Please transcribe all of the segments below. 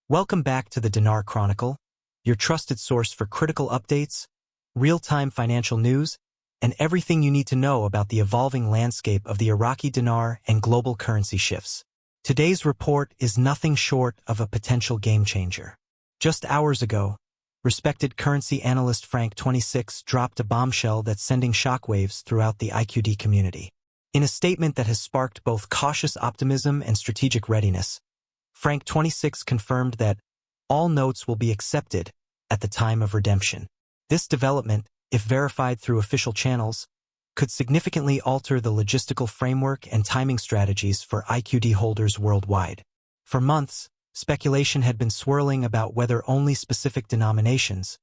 Welcome back to the Dinar Chronicle, your trusted source for critical updates, real-time financial news, and everything you need to know about the evolving landscape of the Iraqi dinar and global currency shifts. Today's report is nothing short of a potential game-changer. Just hours ago, respected currency analyst Frank26 dropped a bombshell that's sending shockwaves throughout the IQD community. In a statement that has sparked both cautious optimism and strategic readiness, Frank26 confirmed that all notes will be accepted at the time of redemption. This development, if verified through official channels, could significantly alter the logistical framework and timing strategies for IQD holders worldwide. For months, speculation had been swirling about whether only specific denominations,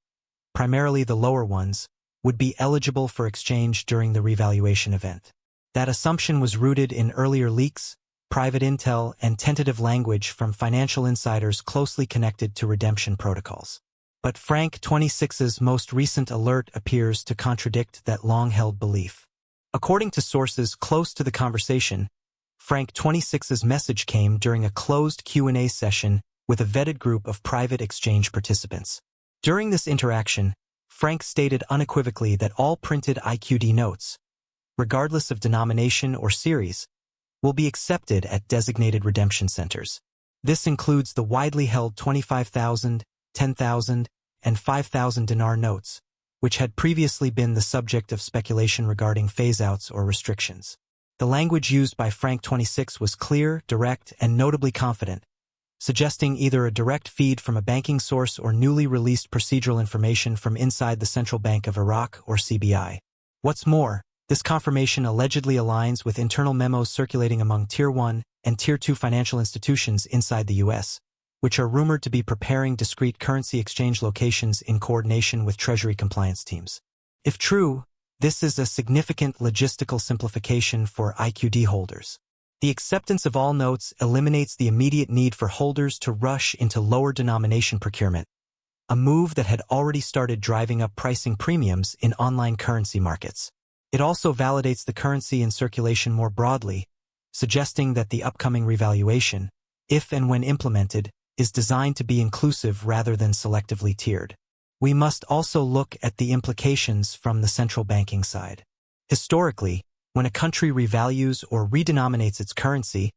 primarily the lower ones, would be eligible for exchange during the revaluation event. That assumption was rooted in earlier leaks, private intel, and tentative language from financial insiders closely connected to redemption protocols. But Frank26's most recent alert appears to contradict that long-held belief. According to sources close to the conversation, Frank26's message came during a closed Q&A session with a vetted group of private exchange participants. During this interaction, Frank stated unequivocally that all printed IQD notes, regardless of denomination or series, will be accepted at designated redemption centers. This includes the widely held 25,000, 10,000, and 5,000 dinar notes, which had previously been the subject of speculation regarding phase-outs or restrictions. The language used by Frank26 was clear, direct, and notably confident, suggesting either a direct feed from a banking source or newly released procedural information from inside the Central Bank of Iraq or CBI. What's more, this confirmation allegedly aligns with internal memos circulating among Tier 1 and Tier 2 financial institutions inside the U.S., which are rumored to be preparing discrete currency exchange locations in coordination with Treasury compliance teams. If true, this is a significant logistical simplification for IQD holders. The acceptance of all notes eliminates the immediate need for holders to rush into lower denomination procurement, a move that had already started driving up pricing premiums in online currency markets. It also validates the currency in circulation more broadly, suggesting that the upcoming revaluation, if and when implemented, is designed to be inclusive rather than selectively tiered. We must also look at the implications from the central banking side. Historically, when a country revalues or redenominates its currency,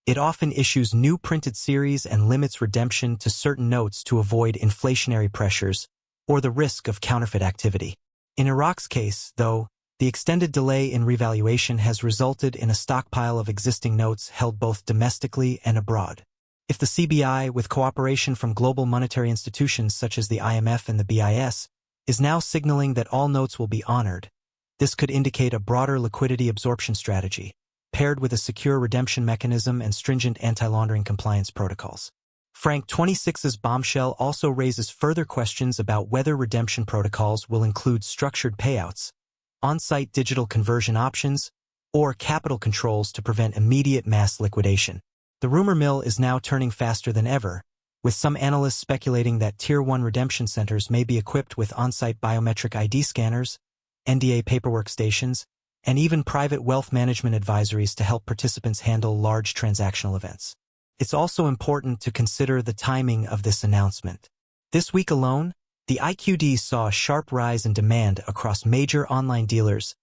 it often issues new printed series and limits redemption to certain notes to avoid inflationary pressures or the risk of counterfeit activity. In Iraq's case, though, the extended delay in revaluation has resulted in a stockpile of existing notes held both domestically and abroad. If the CBI, with cooperation from global monetary institutions such as the IMF and the BIS, is now signaling that all notes will be honored, this could indicate a broader liquidity absorption strategy, paired with a secure redemption mechanism and stringent anti-laundering compliance protocols. Frank26's bombshell also raises further questions about whether redemption protocols will include structured payouts, on-site digital conversion options, or capital controls to prevent immediate mass liquidation. The rumor mill is now turning faster than ever, with some analysts speculating that Tier 1 redemption centers may be equipped with on-site biometric ID scanners, NDA paperwork stations, and even private wealth management advisories to help participants handle large transactional events. It's also important to consider the timing of this announcement. This week alone, the IQD saw a sharp rise in demand across major online dealers,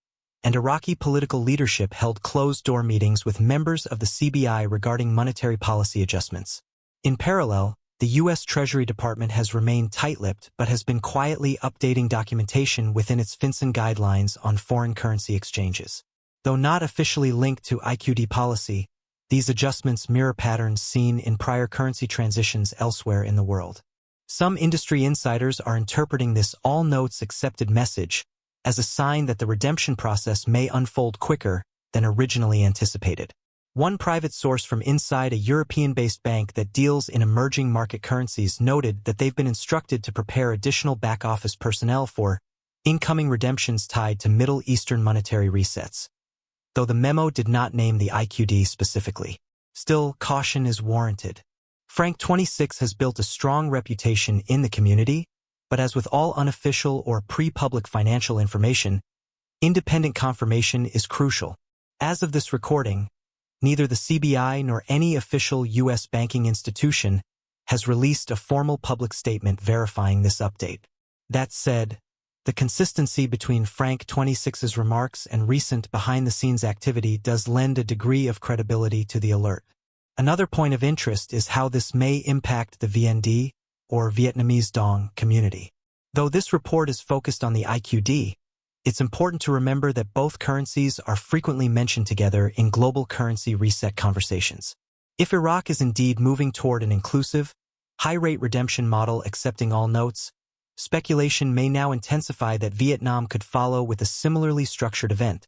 and Iraqi political leadership held closed-door meetings with members of the CBI regarding monetary policy adjustments. In parallel, the U.S. Treasury Department has remained tight-lipped but has been quietly updating documentation within its FinCEN guidelines on foreign currency exchanges. Though not officially linked to IQD policy, these adjustments mirror patterns seen in prior currency transitions elsewhere in the world. Some industry insiders are interpreting this all notes accepted message as a sign that the redemption process may unfold quicker than originally anticipated. One private source from inside a European-based bank that deals in emerging market currencies noted that they've been instructed to prepare additional back-office personnel for incoming redemptions tied to Middle Eastern monetary resets, though the memo did not name the IQD specifically. Still, caution is warranted. Frank26 has built a strong reputation in the community, but as with all unofficial or pre-public financial information, independent confirmation is crucial. As of this recording, neither the CBI nor any official U.S. banking institution has released a formal public statement verifying this update. That said, the consistency between Frank26's remarks and recent behind-the-scenes activity does lend a degree of credibility to the alert. Another point of interest is how this may impact the VND, or Vietnamese Dong, community. Though this report is focused on the IQD, it's important to remember that both currencies are frequently mentioned together in global currency reset conversations. If Iraq is indeed moving toward an inclusive, high-rate redemption model accepting all notes, speculation may now intensify that Vietnam could follow with a similarly structured event,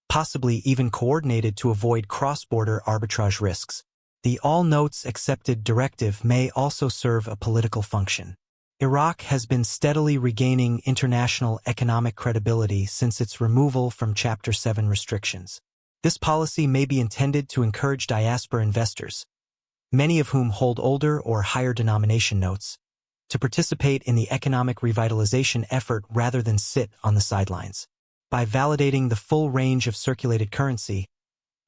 possibly even coordinated to avoid cross-border arbitrage risks. The all notes accepted directive may also serve a political function. Iraq has been steadily regaining international economic credibility since its removal from Chapter 7 restrictions. This policy may be intended to encourage diaspora investors, many of whom hold older or higher denomination notes, to participate in the economic revitalization effort rather than sit on the sidelines. By validating the full range of circulated currency,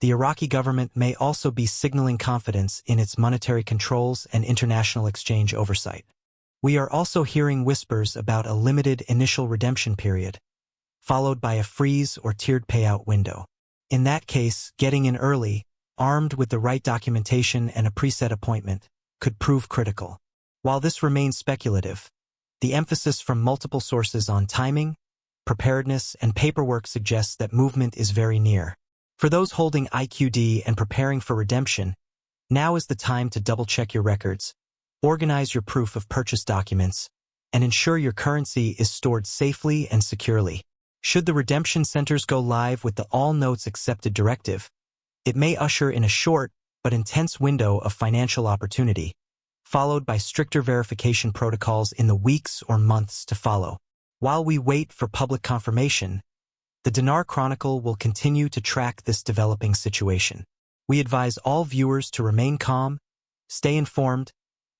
the Iraqi government may also be signaling confidence in its monetary controls and international exchange oversight. We are also hearing whispers about a limited initial redemption period, followed by a freeze or tiered payout window. In that case, getting in early, armed with the right documentation and a preset appointment, could prove critical. While this remains speculative, the emphasis from multiple sources on timing, preparedness, and paperwork suggests that movement is very near. For those holding IQD and preparing for redemption, now is the time to double-check your records, organize your proof of purchase documents, and ensure your currency is stored safely and securely. Should the redemption centers go live with the all notes accepted directive, it may usher in a short but intense window of financial opportunity, followed by stricter verification protocols in the weeks or months to follow. While we wait for public confirmation, the Dinar Chronicle will continue to track this developing situation. We advise all viewers to remain calm, stay informed,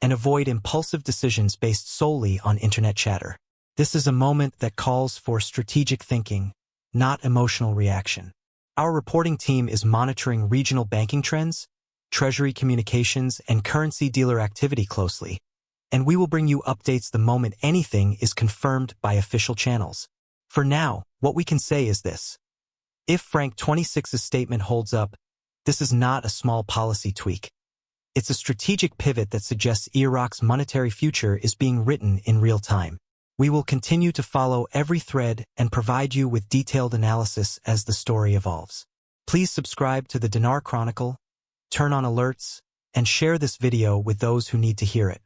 and avoid impulsive decisions based solely on internet chatter. This is a moment that calls for strategic thinking, not emotional reaction. Our reporting team is monitoring regional banking trends, treasury communications, and currency dealer activity closely, and we will bring you updates the moment anything is confirmed by official channels. For now, what we can say is this. If Frank26's statement holds up, this is not a small policy tweak. It's a strategic pivot that suggests Iraq's monetary future is being written in real time. We will continue to follow every thread and provide you with detailed analysis as the story evolves. Please subscribe to the Dinar Chronicle, turn on alerts, and share this video with those who need to hear it.